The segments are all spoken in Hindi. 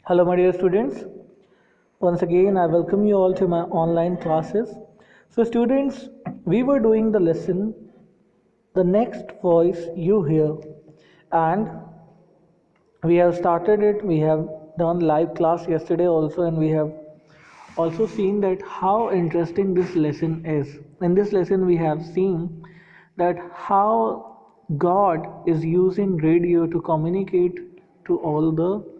Hello, my dear students. Once again, I welcome you all to my online classes. So, students, we were doing the lesson, the next voice you hear, and we have started it. We have done live class yesterday also, and we have also seen that how interesting this lesson is. In this lesson, we have seen that how God is using radio to communicate to all the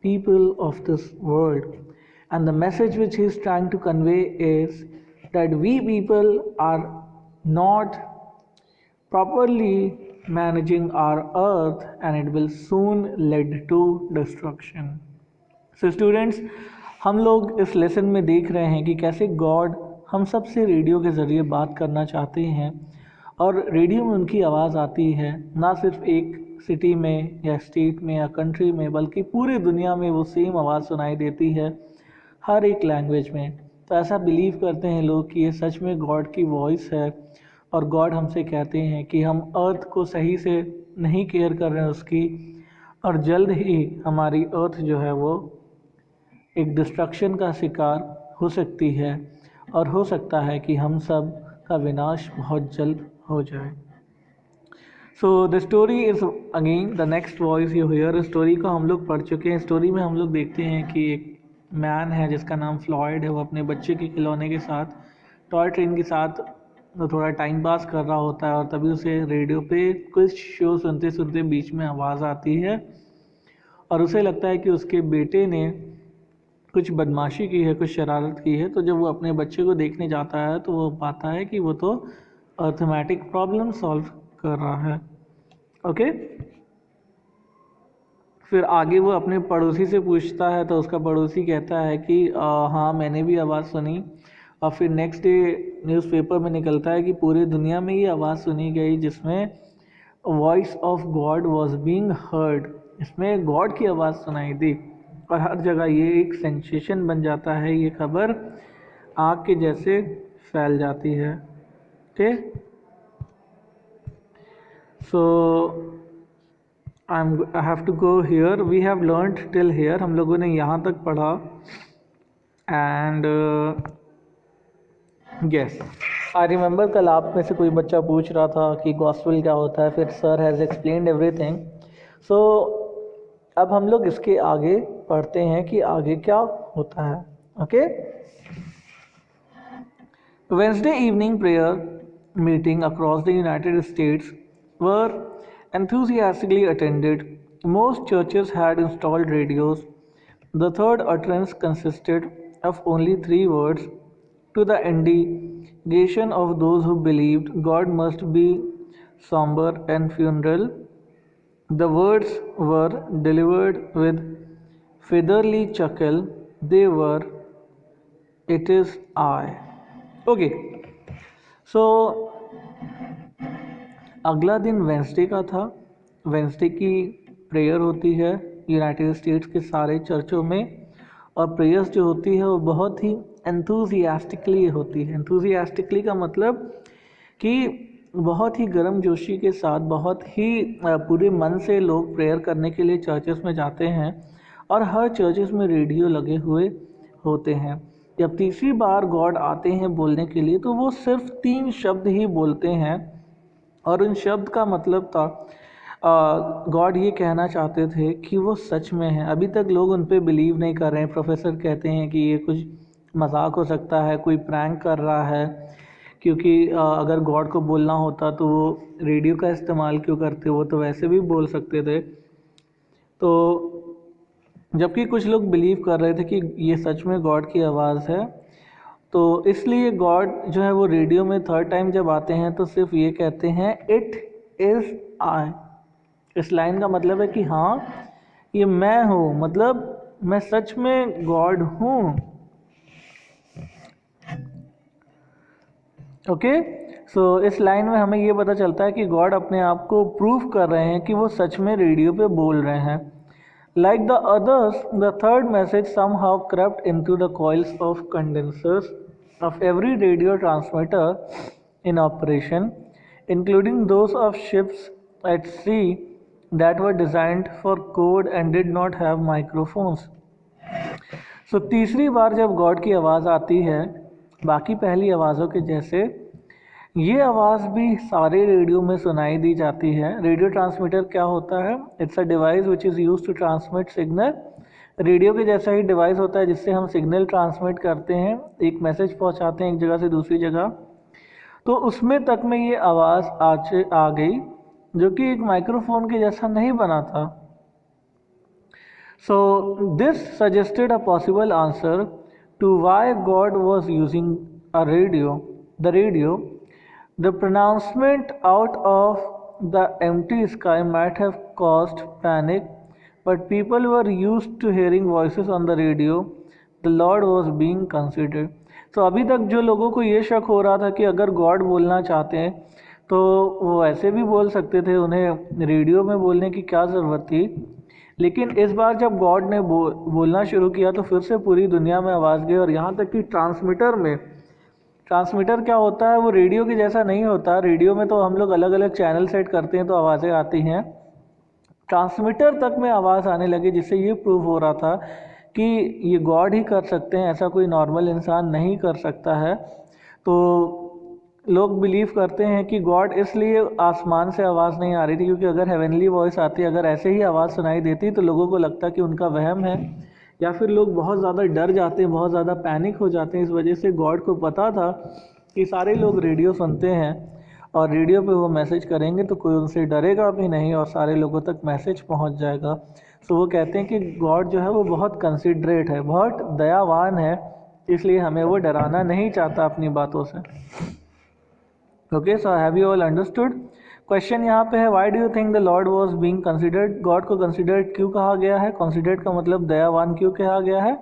people of this world. And the message which he is trying to convey is that we people are not properly managing our earth and it will soon lead to destruction. So students, हम लोग इस लेसन में देख रहे हैं कि कैसे गॉड हम सब से रेडियो के ज़रिए बात करना चाहते हैं और रेडियो में उनकी आवाज़ आती है ना सिर्फ एक सिटी में या स्टेट में या कंट्री में बल्कि पूरी दुनिया में वो सेम आवाज़ सुनाई देती है हर एक लैंग्वेज में। तो ऐसा बिलीव करते हैं लोग कि ये सच में गॉड की वॉइस है और गॉड हमसे कहते हैं कि हम अर्थ को सही से नहीं केयर कर रहे हैं उसकी और जल्द ही हमारी अर्थ जो है वो एक डिस्ट्रक्शन का शिकार हो सकती है और हो सकता है कि हम सब का विनाश बहुत जल्द हो जाए। So the story is again the next voice you here. Story को हम लोग पढ़ चुके हैं। स्टोरी में हम लोग देखते हैं कि एक मैन है जिसका नाम फ्लॉयड है। वो अपने बच्चे के खिलौने के साथ टॉय ट्रेन के साथ थोड़ा टाइम पास कर रहा होता है और तभी उसे रेडियो पे कुछ शो सुनते सुनते बीच में आवाज़ आती है और उसे लगता है कि उसके बेटे ने कुछ बदमाशी की है, कुछ शरारत की है। तो जब वो अपने बच्चे को देखने जाता है तो वो पाता है कि वो तो अर्थमेटिक प्रॉब्लम सॉल्व कर रहा है। ओके, फिर आगे वो अपने पड़ोसी से पूछता है तो उसका पड़ोसी कहता है कि हाँ मैंने भी आवाज़ सुनी। और फिर नेक्स्ट डे न्यूज़पेपर में निकलता है कि पूरी दुनिया में ये आवाज़ सुनी गई जिसमें voice of God was being heard. इसमें गॉड की आवाज़ सुनाई दी और हर जगह ये एक सेंसेशन बन जाता है। ये खबर आग के जैसे फैल जाती है। ठीक, so I have to go here. We have learned till here. हम लोगों ने यहाँ तक पढ़ा एंड यस आई रिमेंबर कल आप में से कोई बच्चा पूछ रहा था कि गॉस्पेल क्या होता है। फिर सर हैज़ एक्सप्लेन्ड एवरीथिंग। सो अब हम लोग इसके आगे पढ़ते हैं कि आगे क्या होता है। Okay, Wednesday evening prayer meeting across the United states were enthusiastically attended. Most churches had installed radios. The third utterance consisted of only 3 words to the indignation of those who believed God must be somber and funereal. The words were delivered with featherly chuckle. They were, "It is I." Okay, so अगला दिन वेंसडे का था। वेंसडे की प्रेयर होती है यूनाइटेड स्टेट्स के सारे चर्चों में और प्रेयर्स जो होती है वो बहुत ही एंथुजियास्टिकली होती है। एंथुजियास्टिकली का मतलब कि बहुत ही गर्म जोशी के साथ बहुत ही पूरे मन से लोग प्रेयर करने के लिए चर्चेस में जाते हैं और हर चर्चेस में रेडियो लगे हुए होते हैं। जब तीसरी बार गॉड आते हैं बोलने के लिए तो वो सिर्फ 3 शब्द ही बोलते हैं और उन शब्द का मतलब था गॉड ये कहना चाहते थे कि वो सच में है। अभी तक लोग उन पे बिलीव नहीं कर रहे हैं। प्रोफेसर कहते हैं कि ये कुछ मजाक हो सकता है, कोई प्रैंक कर रहा है, क्योंकि अगर गॉड को बोलना होता तो वो रेडियो का इस्तेमाल क्यों करते, वो तो वैसे भी बोल सकते थे। तो जबकि कुछ लोग बिलीव कर रहे थे कि ये सच में गॉड की आवाज़ है, तो इसलिए गॉड जो है वो रेडियो में थर्ड टाइम जब आते हैं तो सिर्फ ये कहते हैं इट इज़ आई। इस लाइन का मतलब है कि हाँ ये मैं हूँ, मतलब मैं सच में गॉड हूँ। ओके, सो इस लाइन में हमें ये पता चलता है कि गॉड अपने आप को प्रूव कर रहे हैं कि वो सच में रेडियो पे बोल रहे हैं। Like the others, the third message somehow crept into the coils of condensers of every radio transmitter in operation, including those of ships at sea that were designed for code and did not have microphones. सो तीसरी बार जब गॉड की आवाज़ आती है, बाकी पहली आवाज़ों के जैसे ये आवाज़ भी सारे रेडियो में सुनाई दी जाती है। रेडियो ट्रांसमीटर क्या होता है? It's a device which is use to transmit signal. Radio के जैसा ही डिवाइस होता है जिससे हम सिग्नल ट्रांसमिट करते हैं, एक मैसेज पहुंचाते हैं एक जगह से दूसरी जगह। तो उसमें तक में ये आवाज़ आ गई, जो कि एक माइक्रोफोन के जैसा नहीं बना था। So this suggested a possible answer to why God was using a radio. The pronouncement out of the empty sky might have caused panic, but people were used to hearing voices on the radio. The Lord was being considered. तो अभी तक जो लोगों को ये शक हो रहा था कि अगर गॉड बोलना चाहते हैं तो वो ऐसे भी बोल सकते थे, उन्हें रेडियो में बोलने की क्या ज़रूरत थी। लेकिन इस बार जब गॉड ने बोलना शुरू किया तो फिर से पूरी दुनिया में आवाज़ गई, और यहाँ तक कि ट्रांसमीटर क्या होता है, वो रेडियो के जैसा नहीं होता। रेडियो में तो हम लोग अलग अलग चैनल सेट करते हैं तो आवाज़ें आती हैं, ट्रांसमीटर तक में आवाज़ आने लगी, जिससे ये प्रूव हो रहा था कि ये गॉड ही कर सकते हैं, ऐसा कोई नॉर्मल इंसान नहीं कर सकता है। तो लोग बिलीव करते हैं कि गॉड इसलिए आसमान से आवाज़ नहीं आ रही थी क्योंकि अगर हेवनली वॉइस आती, अगर ऐसे ही आवाज़ सुनाई देती तो लोगों को लगता कि उनका वहम है, या फिर लोग बहुत ज़्यादा डर जाते हैं, बहुत ज़्यादा पैनिक हो जाते हैं। इस वजह से गॉड को पता था कि सारे लोग रेडियो सुनते हैं और रेडियो पे वो मैसेज करेंगे तो कोई उनसे डरेगा भी नहीं और सारे लोगों तक मैसेज पहुंच जाएगा। सो वो कहते हैं कि गॉड जो है वो बहुत कंसिडरेट है, बहुत दयावान है, इसलिए हमें वो डराना नहीं चाहता अपनी बातों से। Okay, so have you all understood? Question यहाँ पे है, why do you think the Lord was being considered? God को कंसिडर्ड क्यों कहा गया है? कंसिडर्ड का मतलब दयावान क्यों कहा गया है?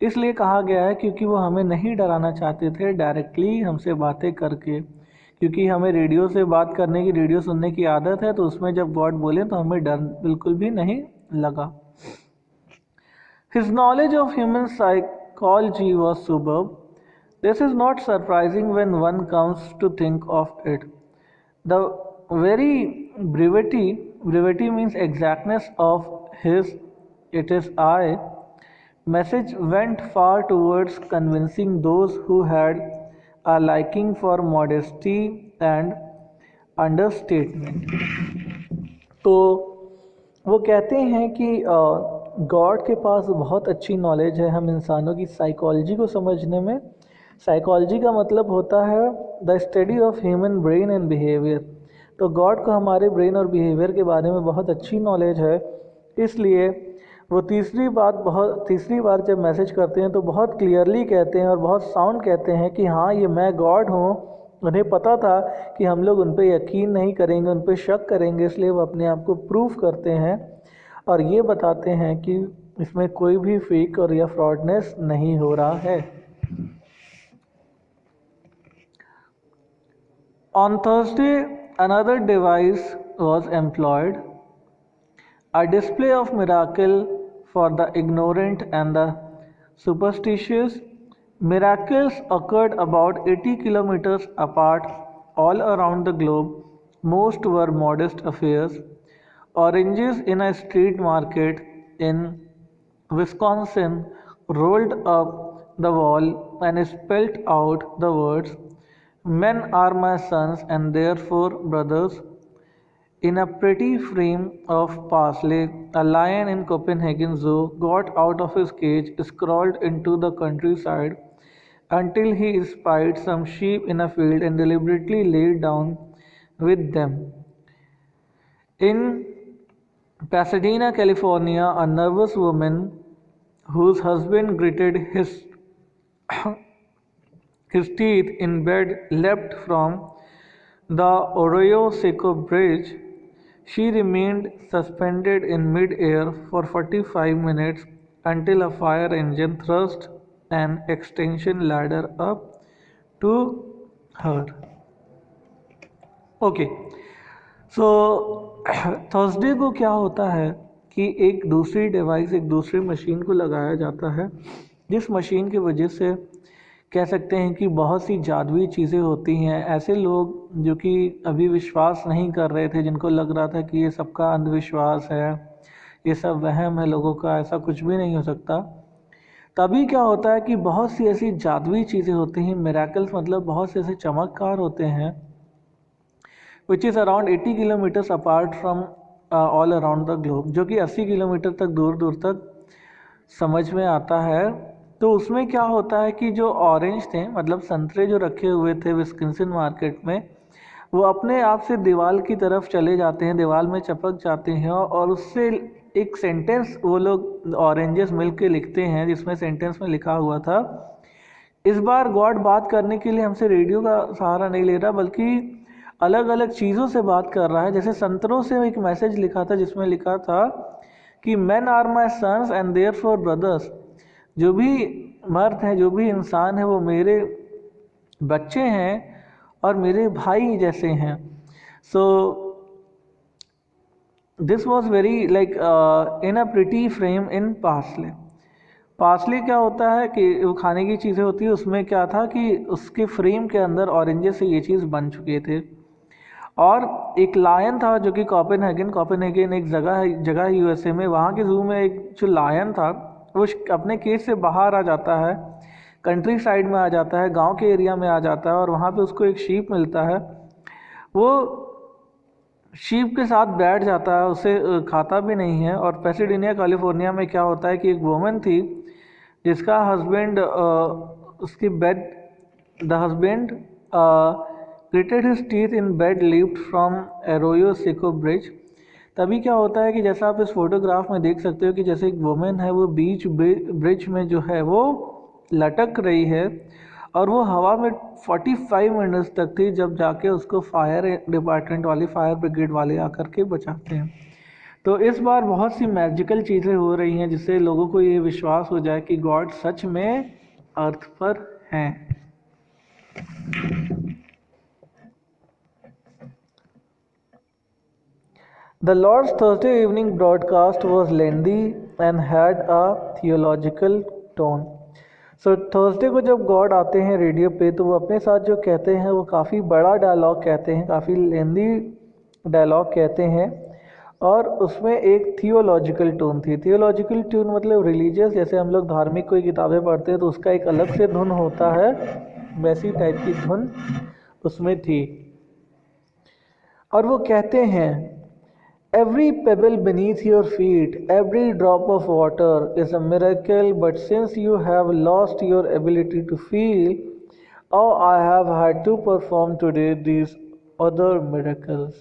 इसलिए कहा गया है क्योंकि वो हमें नहीं डराना चाहते थे डायरेक्टली हमसे बातें करके, क्योंकि हमें रेडियो से बात करने की, रेडियो सुनने की आदत है, तो उसमें जब गॉड बोले तो हमें डर बिल्कुल भी नहीं लगा। His knowledge of human psychology was superb. This is not surprising when one comes to think of it. The very brevity means exactness of his "it is I" message went far towards convincing those who had a liking for modesty and understatement. तो वो कहते हैं कि गॉड के पास बहुत अच्छी नॉलेज है हम इंसानों की साइकोलॉजी को समझने में। साइकोलॉजी का मतलब होता है the study of human brain and behaviour. तो गॉड को हमारे ब्रेन और बिहेवियर के बारे में बहुत अच्छी नॉलेज है, इसलिए वो तीसरी बार जब मैसेज करते हैं तो बहुत क्लियरली कहते हैं और बहुत साउंड कहते हैं कि हाँ, ये मैं गॉड हूँ। उन्हें पता था कि हम लोग उन पर यकीन नहीं करेंगे, उन पर शक करेंगे, इसलिए वो अपने आप को प्रूव करते हैं और ये बताते हैं कि इसमें कोई भी फेक और या फ्रॉडनेस नहीं हो रहा है। On Thursday, another device was employed, a display of miracle for the ignorant and the superstitious. Miracles occurred about 80 kilometers apart all around the globe. Most were modest affairs. Oranges in a street market in Wisconsin rolled up the wall and spelled out the words, "Men are my sons and therefore brothers." In a pretty frame of parsley, a lion in Copenhagen Zoo got out of his cage, crawled into the countryside until he spied some sheep in a field and deliberately laid down with them. In Pasadena, California, a nervous woman whose husband gritted his teeth in bed leapt from the Arroyo Seco Bridge. She remained suspended in mid-air for 45 minutes until a fire engine thrust an extension ladder up to her. Okay, so Thursday को क्या होता है कि एक दूसरी डिवाइस, एक दूसरी मशीन को लगाया जाता है, जिस मशीन की वजह से कह सकते हैं कि बहुत सी जादुई चीज़ें होती हैं। ऐसे लोग जो कि अभी विश्वास नहीं कर रहे थे, जिनको लग रहा था कि ये सबका अंधविश्वास है, ये सब वहम है लोगों का, ऐसा कुछ भी नहीं हो सकता, तभी क्या होता है कि बहुत सी ऐसी जादुई चीज़ें होती हैं, मिराकल्स मतलब बहुत से ऐसे चमत्कार होते हैं which is around 80 kilometres apart from all around the globe, जो कि 80 किलोमीटर तक दूर दूर तक समझ में आता है। तो उसमें क्या होता है कि जो ऑरेंज थे मतलब संतरे जो रखे हुए थे विस्कन्सिन मार्केट में, वो अपने आप से दीवार की तरफ चले जाते हैं, दीवार में चपक जाते हैं और उससे एक सेंटेंस वो लोग ऑरेंजेस मिल के लिखते हैं, जिसमें सेंटेंस में लिखा हुआ था, इस बार गॉड बात करने के लिए हमसे रेडियो का सहारा नहीं ले रहा बल्कि अलग अलग चीज़ों से बात कर रहा है। जैसे संतरों से एक मैसेज लिखा था जिसमें लिखा था कि man are my sons and there for brothers, जो भी मर्द हैं, जो भी इंसान है, वो मेरे बच्चे हैं और मेरे भाई जैसे हैं। So this was very like in a pretty frame in parsley. Parsley क्या होता है कि वो खाने की चीज़ें होती है, उसमें क्या था कि उसके फ्रेम के अंदर ऑरेंजेस से ये चीज़ बन चुके थे। और एक लायन था जो कि कोपेनहेगन एक जगह है यूएसए में, वहाँ के ज़ू में एक जो लायन था वो अपने केज से बाहर आ जाता है, कंट्री साइड में आ जाता है, गांव के एरिया में आ जाता है और वहाँ पे उसको एक शीप मिलता है। वो शीप के साथ बैठ जाता है, उसे खाता भी नहीं है। और पैसाडेना कैलिफोर्निया में क्या होता है कि एक वुमन थी जिसका हस्बैंड उसकी bed the husband grated his teeth in bed lift from Arroyo Seco bridge. तभी क्या होता है कि जैसा आप इस फोटोग्राफ में देख सकते हो कि जैसे एक वुमेन है वो बीच ब्रिज में जो है वो लटक रही है और वो हवा में 45 मिनट्स तक थी, जब जाके उसको फायर डिपार्टमेंट वाले, फायर ब्रिगेड वाले आकर के बचाते हैं। तो इस बार बहुत सी मैजिकल चीज़ें हो रही हैं जिससे लोगों को ये विश्वास हो जाए कि गॉड सच में अर्थ पर हैं। The Lord's Thursday evening broadcast was lengthy and had a theological tone. So Thursday को जब गॉड आते हैं रेडियो पे तो वो अपने साथ जो कहते हैं वो काफ़ी बड़ा डायलॉग कहते हैं, काफ़ी लेंदी डायलॉग कहते हैं और उसमें एक थियोलॉजिकल टोन थी। थियोलॉजिकल टोन मतलब रिलीजियस, जैसे हम लोग धार्मिक कोई किताबें पढ़ते हैं तो उसका एक अलग से धुन होता है, वैसी टाइप की धुन उसमें थी। और वो कहते हैं Every pebble beneath your feet, every drop of water is a miracle, but since you have lost your ability to feel, oh, I have had to perform today these other miracles,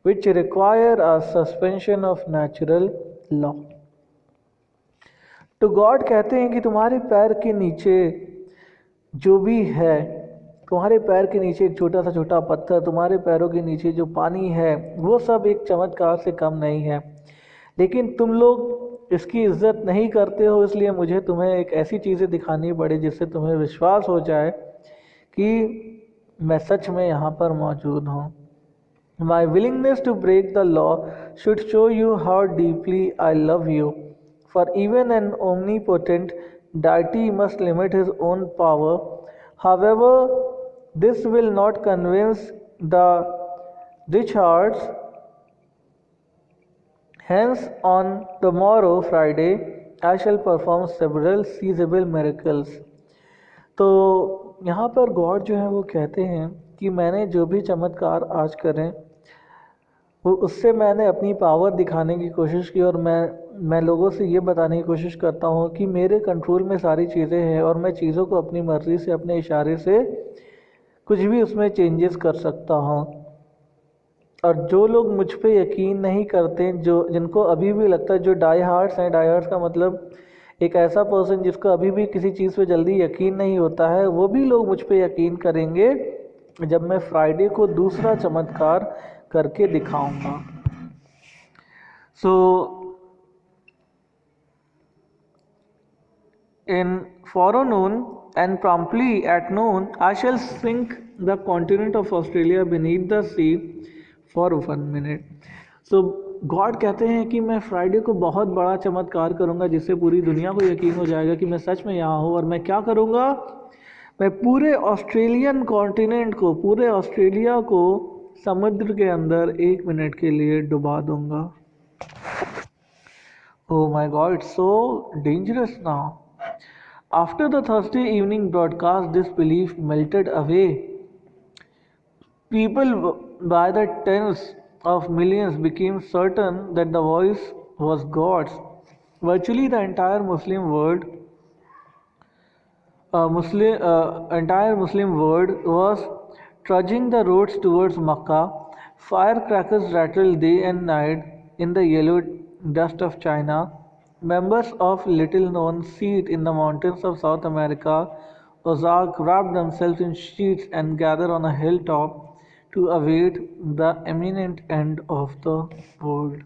which require a suspension of natural law. तो गॉड कहते हैं कि तुम्हारे पैर के नीचे जो भी है, तुम्हारे पैर के नीचे एक छोटा सा छोटा पत्थर, तुम्हारे पैरों के नीचे जो पानी है, वो सब एक चमत्कार से कम नहीं है, लेकिन तुम लोग इसकी इज्जत नहीं करते हो, इसलिए मुझे तुम्हें एक ऐसी चीज़ें दिखानी पड़ी जिससे तुम्हें विश्वास हो जाए कि मैं सच में यहाँ पर मौजूद हूँ। My willingness to break the law should show you how deeply I love you, for even an omnipotent deity must limit his own power. However, this will not convince the Richards. Hence, on the morrow, Friday, I shall perform several seizable miracles. तो यहाँ पर गॉड जो है वो कहते हैं कि मैंने जो भी चमत्कार आज करें वो उससे मैंने अपनी पावर दिखाने की कोशिश की और मैं लोगों से ये बताने की कोशिश करता हूँ कि मेरे कंट्रोल में सारी चीज़ें हैं और मैं चीज़ों को अपनी मर्ज़ी से, अपने इशारे से कुछ भी उसमें चेंजेस कर सकता हूँ। और जो लोग मुझ पे यकीन नहीं करते, जो जिनको अभी भी लगता है, जो डाई हार्ट्स हैं, डाई हार्ट्स का मतलब एक ऐसा पर्सन जिसको अभी भी किसी चीज़ पे जल्दी यकीन नहीं होता है, वो भी लोग मुझ पे यकीन करेंगे जब मैं फ्राइडे को दूसरा चमत्कार करके दिखाऊंगा। सो in forenoon and promptly at noon I shall sink the continent of Australia beneath the sea for 1 minute. So God कहते हैं कि मैं फ्राइडे को बहुत बड़ा चमत्कार करूंगा जिससे पूरी दुनिया को यकीन हो जाएगा कि मैं सच में यहाँ हूँ। और मैं क्या करूँगा, मैं पूरे ऑस्ट्रेलियन कॉन्टिनेंट को, पूरे ऑस्ट्रेलिया को समुद्र के अंदर 1 मिनट के लिए डुबा दूंगा। Oh my God, it's so dangerous now. After the Thursday evening broadcast, this belief melted away. People by the tens of millions became certain that the voice was God's. Virtually the entire Muslim world was trudging the roads towards Makkah. Firecrackers rattled day and night in the yellow dust of China. Members of little-known sect in the mountains of South America, Ozark, wrapped themselves in sheets and gathered on a hilltop to await the imminent end of the world.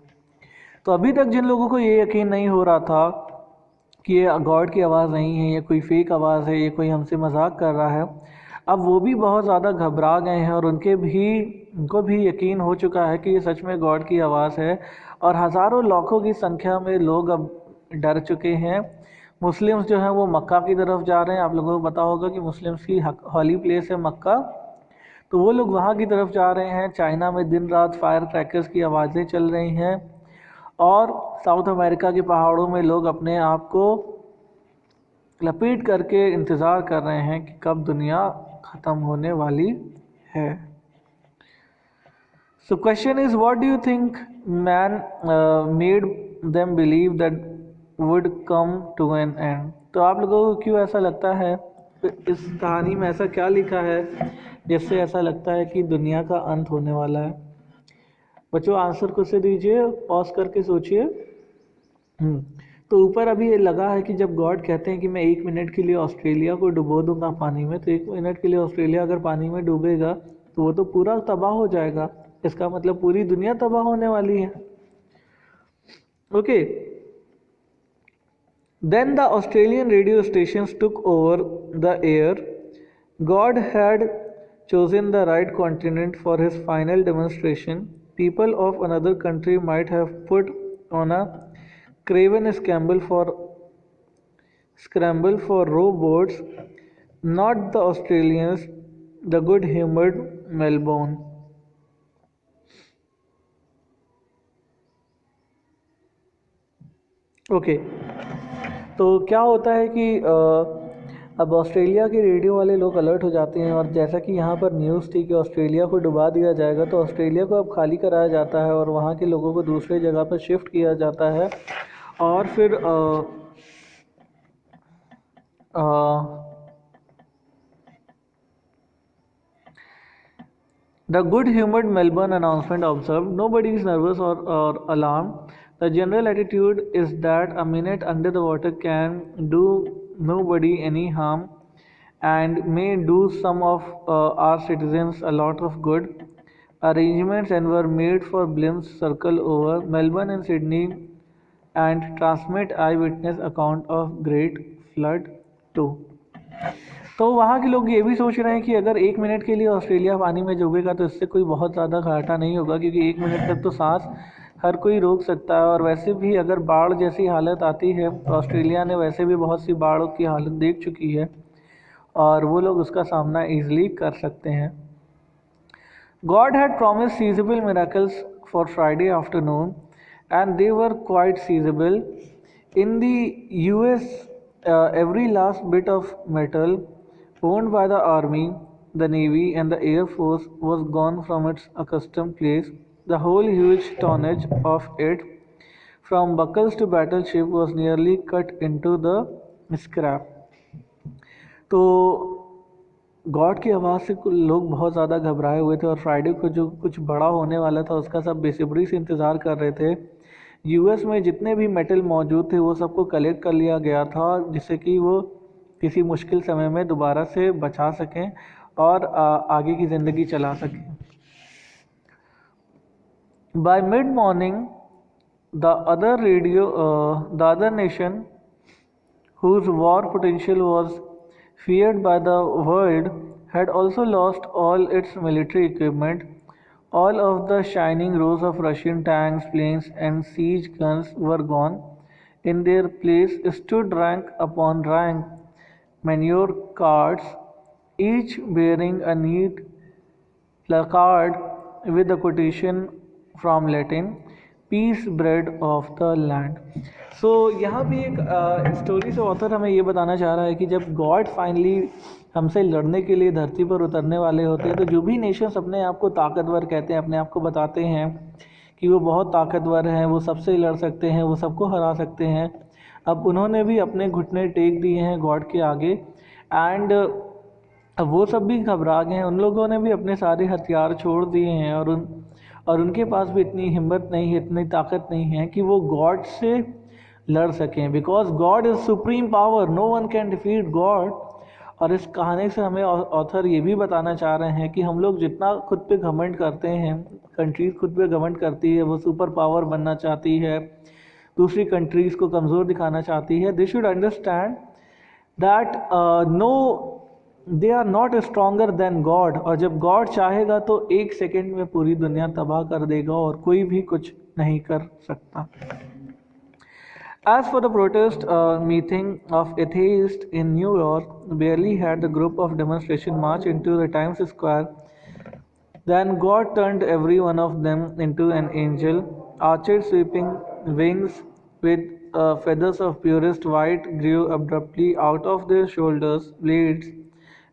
तो अभी तक जिन लोगों को ये यकीन नहीं हो रहा था कि ये गॉड की आवाज़ नहीं है, ये कोई फेक आवाज़ है, ये कोई हमसे मजाक कर रहा है, अब वो भी बहुत ज़्यादा घबरा गए हैं और उनको भी यकीन हो चुका है कि ये सच में गॉड की आवाज़ है। और हज़ारों लाखों की संख्या में लोग अब डर चुके हैं। मुस्लिम्स जो हैं वो मक्का की तरफ जा रहे हैं। आप लोगों को पता होगा कि मुस्लिम्स की हॉली प्लेस है मक्का, तो वो लोग वहाँ की तरफ जा रहे हैं। चाइना में दिन रात फायर क्रैकर्स की आवाज़ें चल रही हैं और साउथ अमेरिका के पहाड़ों में लोग अपने आप को लपेट करके इंतज़ार कर रहे हैं कि कब दुनिया ख़त्म होने वाली है। So question is, what do you think man made them believe that would come to an end? तो आप लोगों को क्यों ऐसा लगता है, इस कहानी में ऐसा क्या लिखा है जिससे ऐसा लगता है कि दुनिया का अंत होने वाला है? बच्चों आंसर खुद से दीजिए, पॉज करके सोचिए। तो ऊपर अभी ये लगा है कि जब गॉड कहते हैं कि मैं 1 मिनट के लिए ऑस्ट्रेलिया को डुबो दूंगा पानी में, तो 1 मिनट के लिए ऑस्ट्रेलिया अगर पानी में डूबेगा तो वो तो पूरा तबाह हो जाएगा। इसका मतलब पूरी दुनिया तबाह होने वाली है। Okay, then the Australian radio stations took over the air. God had chosen the right continent for his final demonstration. People of another country might have put on a craven scramble for rowboats, not the Australians, the good-humoured Melbourne. Okay, तो क्या होता है कि अब ऑस्ट्रेलिया के रेडियो वाले लोग अलर्ट हो जाते हैं और जैसा कि यहाँ पर न्यूज़ थी कि ऑस्ट्रेलिया को डुबा दिया जाएगा, तो ऑस्ट्रेलिया को अब खाली कराया जाता है और वहाँ के लोगों को दूसरे जगह पर शिफ्ट किया जाता है। और फिर The good-humoured Melbourne announcement observed, nobody is nervous or alarmed. The general attitude is that a minute under the water can do nobody any harm and may do some of our citizens a lot of good. Arrangements and were made for blimps circle over Melbourne and Sydney and transmit eyewitness account of great flood too. तो वहाँ के लोग ये भी सोच रहे हैं कि अगर 1 मिनट के लिए ऑस्ट्रेलिया पानी में डूबेगा तो इससे कोई बहुत ज़्यादा घाटा नहीं होगा, क्योंकि 1 मिनट तक तो सांस हर कोई रोक सकता है। और वैसे भी अगर बाढ़ जैसी हालत आती है, तो ऑस्ट्रेलिया ने वैसे भी बहुत सी बाढ़ों की हालत देख चुकी है और वो लोग उसका सामना ईजिली कर सकते हैं। God had promised seizable miracles for Friday afternoon, and they were quite seizable. In the US, every last bit of metal owned by the Army, the Navy, and the Air Force was gone from its accustomed place. The whole huge tonnage of it, from buckles to battleship, was nearly cut into the scrap. तो गॉड की आवाज़ से लोग बहुत ज़्यादा घबराए हुए थे और फ्राइडे को जो कुछ बड़ा होने वाला था उसका सब बेसब्री से इंतज़ार कर रहे थे। यूएस में जितने भी मेटल मौजूद थे वो सबको कलेक्ट कर लिया गया था, जिससे कि वो किसी मुश्किल समय में दोबारा से बचा सकें और आगे की ज़िंदगी चला सकें। By mid-morning, the other nation whose war potential was feared by the world had also lost all its military equipment. All of the shining rows of Russian tanks, planes, and siege guns were gone. In their place stood rank upon rank manure carts, each bearing a neat placard with a quotation from Latin, "Peace, bread of the land." सो यहाँ भी एक स्टोरी से ऑथर हमें ये बताना चाह रहा है कि जब गॉड फाइनली हमसे लड़ने के लिए धरती पर उतरने वाले होते हैं, तो जो भी नेशंस अपने आप को ताकतवर कहते हैं, अपने आप को बताते हैं कि वो बहुत ताकतवर हैं, वो सबसे लड़ सकते हैं, वो सबको हरा सकते हैं, अब उन्होंने भी अपने घुटने टेक दिए हैं गॉड के आगे। एंड अब वो सब भी घबरा गए हैं, उन लोगों ने भी अपने सारे हथियार छोड़ दिए हैं, और उनके पास भी इतनी हिम्मत नहीं है, इतनी ताकत नहीं है कि वो गॉड से लड़ सकें, because God is supreme power, no one can defeat God. और इस कहानी से हमें ऑथर ये भी बताना चाह रहे हैं कि हम लोग जितना खुद पे घमंड करते हैं, कंट्रीज़ खुद पे घमंड करती है, वो सुपर पावर बनना चाहती है, दूसरी कंट्रीज़ को कमज़ोर दिखाना चाहती है, they should understand that no, they are not stronger than God. और जब गॉड चाहेगा तो 1 सेकेंड में पूरी दुनिया तबाह कर देगा और कोई भी कुछ नहीं कर सकता। As for the protest meeting of atheists in New York, barely had the group of demonstration march into the Times Square, then God turned every one of them into an angel, arched sweeping wings with feathers of purest white grew abruptly out of their shoulders blades,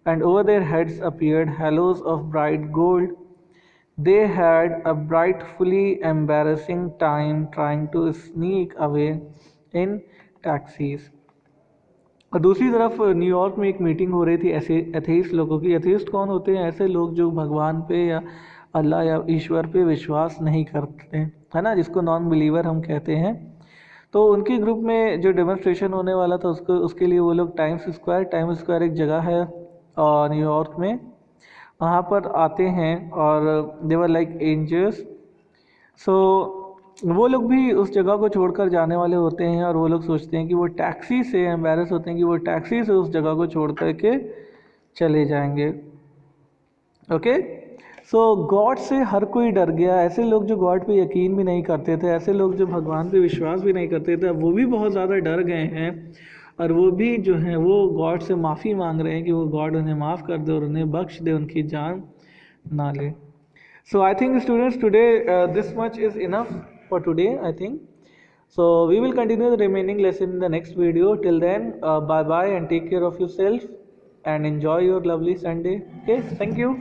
and over their heads appeared halos of bright gold. They had a frightfully embarrassing time trying to sneak away in taxis. और दूसरी तरफ न्यूयॉर्क में एक मीटिंग हो रही थी ऐसे एथेइस्ट लोगों की। एथेइस्ट कौन होते हैं? ऐसे लोग जो भगवान पे या अल्लाह या ईश्वर पे विश्वास नहीं करते, है ना, जिसको नॉन बिलीवर हम कहते हैं। तो उनके ग्रुप में जो डेमोन्स्ट्रेशन होने वाला था उसके लिए वो लोग टाइम्स स्क्वायर एक जगह है न्यूयॉर्क में, वहाँ पर आते हैं और दे वर लाइक एंजल्स। सो वो लोग भी उस जगह को छोड़कर जाने वाले होते हैं और वो लोग सोचते हैं कि वो टैक्सी से एम्बेरस होते हैं कि वो टैक्सी से उस जगह को छोड़ कर के चले जाएंगे। ओके, सो गॉड से हर कोई डर गया। ऐसे लोग जो गॉड पे यकीन भी नहीं करते थे, ऐसे लोग जो भगवान पे विश्वास भी नहीं करते थे, वो भी बहुत ज़्यादा डर गए हैं और वो भी जो है वो गॉड से माफ़ी मांग रहे हैं कि वो गॉड उन्हें माफ़ कर दे और उन्हें बख्श दे, उनकी जान ना ले। So I think students today this much is enough for today, I think. So we will continue the remaining lesson in the next video. Till then, bye bye and take care of yourself and enjoy your lovely Sunday. Okay, thank you.